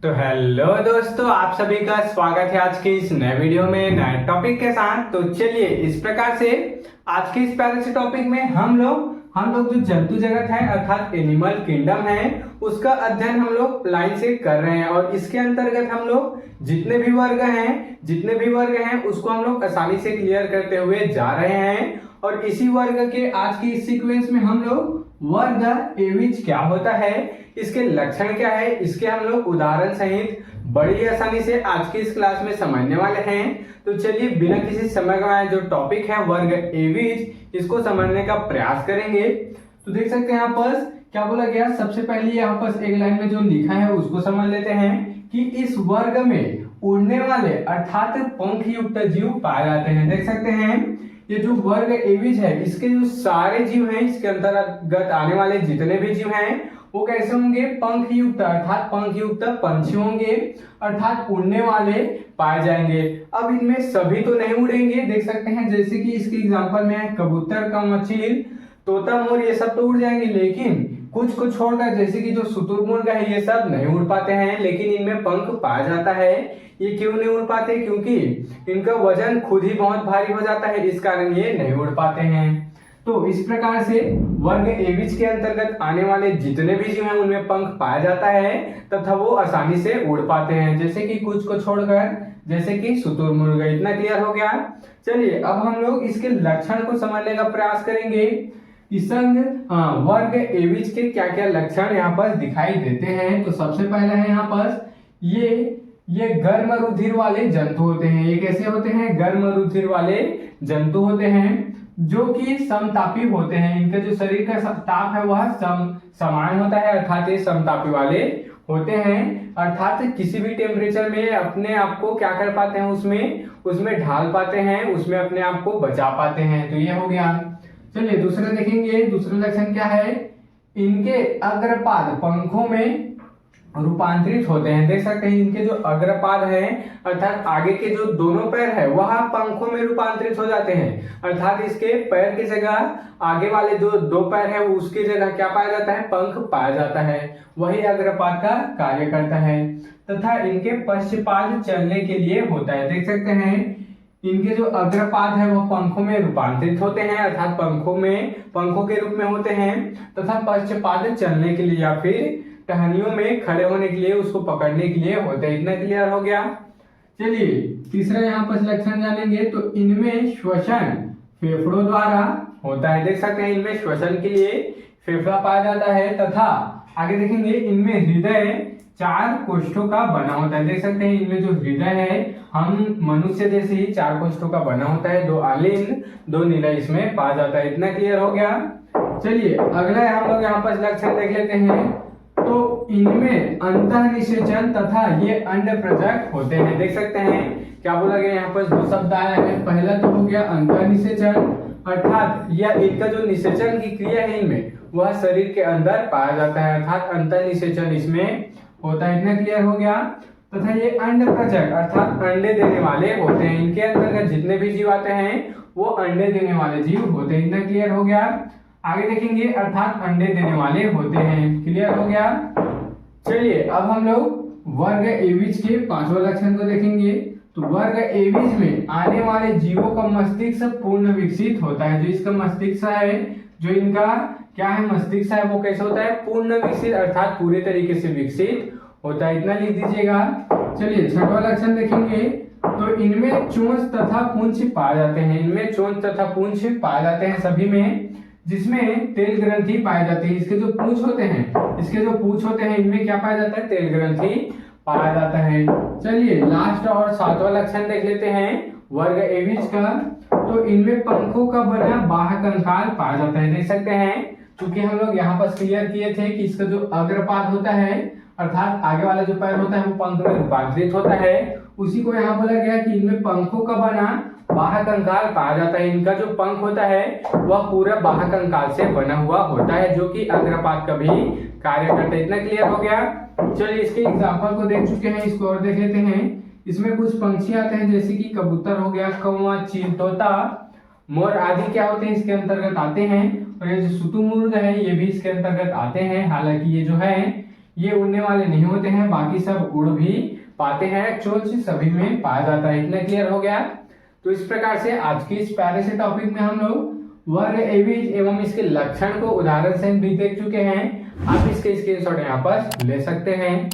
तो हेलो दोस्तों, आप सभी का स्वागत है आज की इस नए वीडियो में नए टॉपिक के साथ। तो चलिए इस प्रकार से आज के इस प्यारे से टॉपिक में हम लोग जो जंतु जगत है अर्थात एनिमल किंगडम है उसका अध्ययन हम लोग लाइन से कर रहे हैं। और इसके अंतर्गत हम लोग जितने भी वर्ग हैं उसको हम लोग आसानी से क्लियर करते हुए जा रहे हैं। और इसी वर्ग के आज की इस सीक्वेंस में हम लोग वर्ग एविज क्या होता है, इसके लक्षण क्या है, इसके हम लोग उदाहरण सहित बड़ी आसानी से आज की इस क्लास में समझने वाले हैं। तो चलिए बिना किसी समय गवाए जो टॉपिक है वर्ग एविज इसको समझने का प्रयास करेंगे। तो देख सकते हैं यहाँ पर क्या बोला गया। सबसे पहले यहाँ पर एक लाइन में जो लिखा है उसको समझ लेते हैं कि इस वर्ग में उड़ने वाले अर्थात पंख युक्त जीव पाए जाते हैं। देख सकते हैं ये जो वर्ग एविज है इसके जो सारे जीव हैं, इसके अंतर्गत आने वाले जितने भी जीव हैं वो कैसे होंगे, पंख युक्त अर्थात पंख युक्त पंछी होंगे अर्थात उड़ने वाले पाए जाएंगे। अब इनमें सभी तो नहीं उड़ेंगे, देख सकते हैं जैसे कि इसके एग्जांपल में है कबूतर, कमचील, तोता, मोर, ये सब तो उड़ जाएंगे, लेकिन कुछ को छोड़कर जैसे कि जो शुतुरमुर्ग है ये सब नहीं उड़ पाते हैं, लेकिन इनमें पंख पाया जाता है। ये क्यों नहीं उड़ पाते, क्योंकि इनका वजन खुद ही बहुत भारी हो जाता है, इस कारण ये नहीं उड़ पाते हैं। तो इस प्रकार से वर्ग एविज के अंतर्गत आने वाले जितने भी जीव हैं उनमें पंख पाया जाता है तथा वो आसानी से उड़ पाते हैं, जैसे कि कुछ को छोड़कर जैसे कि शुतुरमुर्ग। इतना क्लियर हो गया। चलिए अब हम लोग इसके लक्षण को समझने का प्रयास करेंगे। इस वर्ग एविज के क्या क्या लक्षण यहाँ पर दिखाई देते हैं। तो सबसे पहला है यहाँ पर ये गर्म रुधिर वाले जंतु होते हैं। ये कैसे होते हैं, गर्म रुधिर वाले जंतु होते हैं जो कि समतापी होते हैं। इनका जो शरीर का ताप है वह समान होता है अर्थात ये समतापी वाले होते हैं, अर्थात किसी भी टेम्परेचर में अपने आप को क्या कर पाते हैं, उसमें ढाल पाते हैं, उसमें अपने आप को बचा पाते हैं। तो ये हो गया। चलिए दूसरा देखेंगे। दूसरा लक्षण क्या है, इनके अग्रपाद पंखों में रूपांतरित होते हैं। देख सकते हैं इनके जो अग्रपाद है अर्थात आगे के जो दोनों पैर है वह पंखों में रूपांतरित हो जाते हैं, अर्थात इसके पैर की जगह आगे वाले जो दो पैर है उसकी जगह क्या पाया जाता है, पंख पाया जाता है, वही अग्रपाद का कार्य करता है। तथा इनके पश्चपाद चलने के लिए होता है। देख सकते हैं इनके जो अग्रपाद है वह पंखों में रूपांतरित होते हैं अर्थात पंखों के रूप में होते हैं, तथा पश्चपाद चलने के लिए या फिर टहनियों में खड़े होने के लिए, उसको पकड़ने के लिए होते हैं। इतना क्लियर हो गया। चलिए तीसरा यहाँ पर लक्षण जानेंगे। तो इनमें श्वसन फेफड़ों द्वारा होता है। देख सकते हैं इनमें श्वसन के लिए फेफड़ा पाया जाता है, तथा आगे देखेंगे इनमें हृदय 4 कोष्ठों का बना होता है। देख सकते हैं इनमें जो हृदय है हम मनुष्य जैसे ही 4 कोष्ठों का बना होता है, 2 आलिंग 2 नीला इसमें पाया जाता है। इतना क्लियर हो गया। चलिए अगला हम लोग यहाँ पर लक्षण देख लेते हैं। तो इनमें अंतःनिषेचन तथा ये अंड प्रजक होते हैं। देख सकते हैं क्या बोला गया, यहाँ पर 2 शब्द आया है। पहला तो हो गया अंतःनिषेचन, अर्थात यह इनका जो निषेचन की क्रिया है इनमें वह शरीर के अंदर पाया जाता है, अर्थात अंतःनिषेचन इसमें होता है। इतना क्लियर हो गया। तथा ये अंड प्रजक अर्थात अंडे देने वाले होते हैं। इनके अंतर्गत जितने भी जीव आते हैं वो अंडे देने वाले जीव होते हैं। इतना क्लियर हो गया। आगे देखेंगे अर्थात अंडे देने वाले होते हैं। क्लियर हो गया। चलिए अब हम लोग वर्ग एविज के 5वां लक्षण को देखेंगे। तो वर्ग एविज में आने वाले जीवों का मस्तिष्क पूर्ण विकसित होता है। जो इसका मस्तिष्क है, जो इनका क्या है मस्तिष्क है, वो कैसे होता है, पूर्ण विकसित अर्थात पूरे तरीके से विकसित होता है। इतना लिख दीजिएगा। चलिए 6वां लक्षण देखेंगे। तो इनमें चोंच तथा पूंछ पाए जाते हैं। इनमें चोंच तथा पूंछ पाए जाते हैं सभी में, जिसमें तेल ग्रंथि पाए जाते हैं। इसके जो पूंछ होते हैं इनमें क्या पाया जाता है, तेल ग्रंथि पाया जाता है। चलिए लास्ट और 7वां लक्षण देख लेते हैं वर्ग एविज का। तो इनमें पंखों का बना बाह्य कंकाल पाया जाता है। देख सकते हैं क्योंकि हम लोग यहाँ पर क्लियर किए थे कि इसका जो अग्रपाद होता है अर्थात आगे वाला जो पैर होता है वो पंख में रूपांतरित होता है, उसी को यहाँ बोला गया कि इनमें पंखों का बना बाह्य कंकाल पाया जाता है। इनका जो पंख होता है वह पूरा बाह्य कंकाल से बना हुआ होता है, जो कि अग्रपाद का भी कार्य करता है। इतना क्लियर हो गया। चलिए इसके एग्जांपल को देख चुके हैं, इसको और देख लेते हैं। इसमें कुछ पंछी आते हैं जैसे कि कबूतर हो गया, कौवा, चील, तोता, मोर आदि क्या होते हैं इसके अंतर्गत आते हैं। और ये जो शुतुरमुर्ग है ये भी इसके अंतर्गत आते हैं। हालांकि ये जो है ये उड़ने वाले नहीं होते हैं, बाकी सब उड़ भी पाते हैं, चोंच सभी में पाया जाता है। इतना क्लियर हो गया। तो इस प्रकार से आज की इस प्यारे से टॉपिक में हम लोग वर्ग एवज एवं इसके लक्षण को उदाहरण से भी देख चुके हैं। आप इसके स्क्रीनशॉट यहाँ पर ले सकते हैं।